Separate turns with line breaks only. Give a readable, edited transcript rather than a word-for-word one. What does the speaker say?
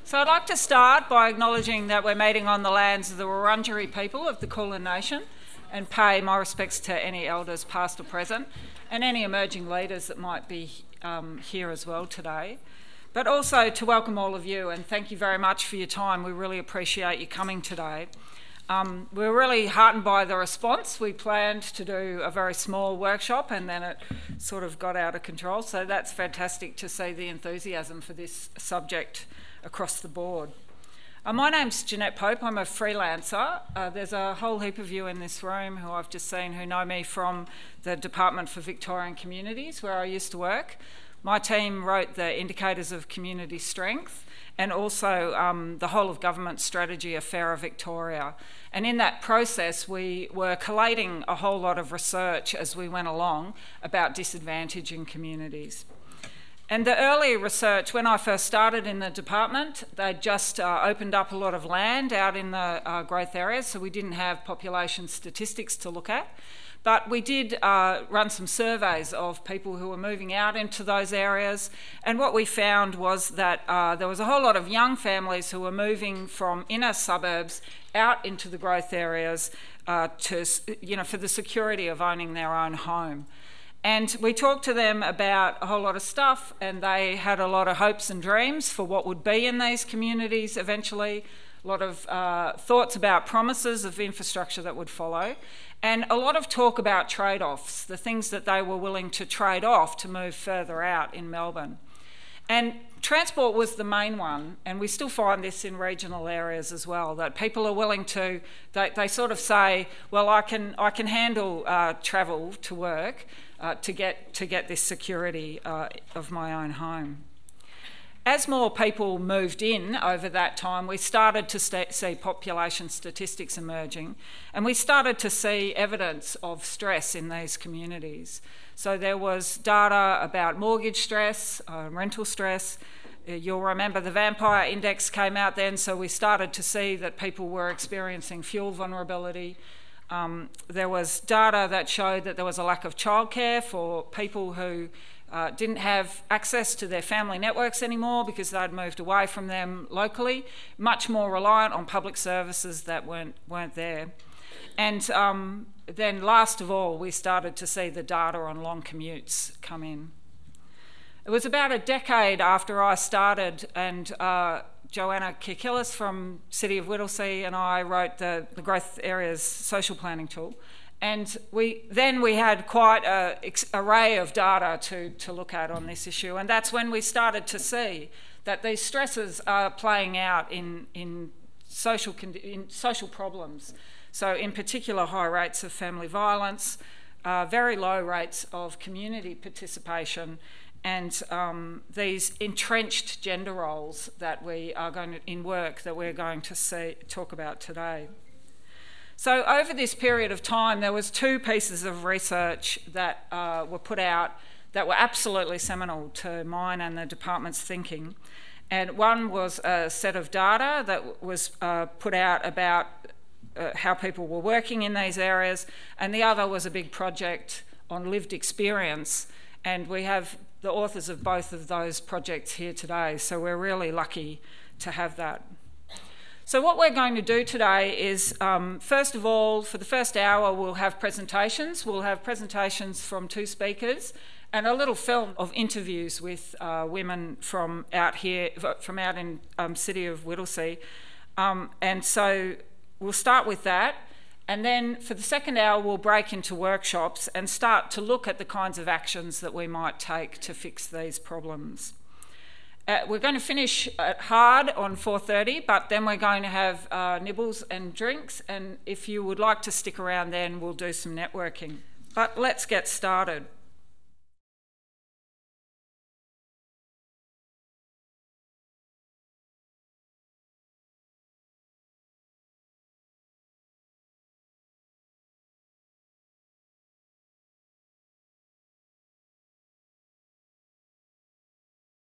So I'd like to start by acknowledging that we're meeting on the lands of the Wurundjeri people of the Kulin Nation and pay my respects to any elders past or present and any emerging leaders that might be here as well today. But also to welcome all of you and thank you very much for your time. We really appreciate you coming today. We're really heartened by the response. We planned to do a very small workshop and then it sort of got out of control. So that's fantastic to see the enthusiasm for this subject across the board. My name's Jeanette Pope. I'm a freelancer. There's a whole heap of you in this room who I've just seen who know me from the Department for Victorian Communities where I used to work. My team wrote the Indicators of Community Strength and also the whole of government strategy of Fairer Victoria. And in that process, we were collating a whole lot of research as we went along about disadvantage in communities. And the early research, when I first started in the department, they'd just opened up a lot of land out in the growth areas, so we didn't have population statistics to look at. But we did run some surveys of people who were moving out into those areas, and what we found was that there was a whole lot of young families who were moving from inner suburbs out into the growth areas for the security of owning their own home. And we talked to them about a whole lot of stuff, and they had a lot of hopes and dreams for what would be in these communities eventually, a lot of thoughts about promises of infrastructure that would follow, and a lot of talk about trade-offs, the things that they were willing to trade off to move further out in Melbourne. And transport was the main one, and we still find this in regional areas as well, that people are willing to, they sort of say, well, I can handle travel to work to get this security of my own home. As more people moved in over that time, we started to see population statistics emerging, and we started to see evidence of stress in these communities. So there was data about mortgage stress, rental stress. You'll remember the Vampire Index came out then, so we started to see that people were experiencing fuel vulnerability. There was data that showed that there was a lack of childcare for people who didn't have access to their family networks anymore because they'd moved away from them locally, much more reliant on public services that weren't there. And then last of all, we started to see the data on long commutes come in. It was about a decade after I started and Joanna Kirkillis from City of Whittlesea and I wrote the Growth Areas Social Planning Tool. And we had quite an array of data to look at on this issue, and that's when we started to see that these stresses are playing out in social problems. So in particular, high rates of family violence, very low rates of community participation, and these entrenched gender roles that we are going to, in work that we're going to talk about today. So over this period of time, there was two pieces of research that were put out that were absolutely seminal to mine and the department's thinking. And one was a set of data that was put out about how people were working in these areas, and the other was a big project on lived experience. And we have the authors of both of those projects here today, so we're really lucky to have that. So what we're going to do today is, first of all, for the first hour, we'll have presentations. We'll have presentations from two speakers and a little film of interviews with women from out in City of Whittlesea. And so we'll start with that. And then for the second hour, we'll break into workshops and start to look at the kinds of actions that we might take to fix these problems. We're going to finish hard on 4:30, but then we're going to have nibbles and drinks, and if you would like to stick around then, we'll do some networking. But let's get started.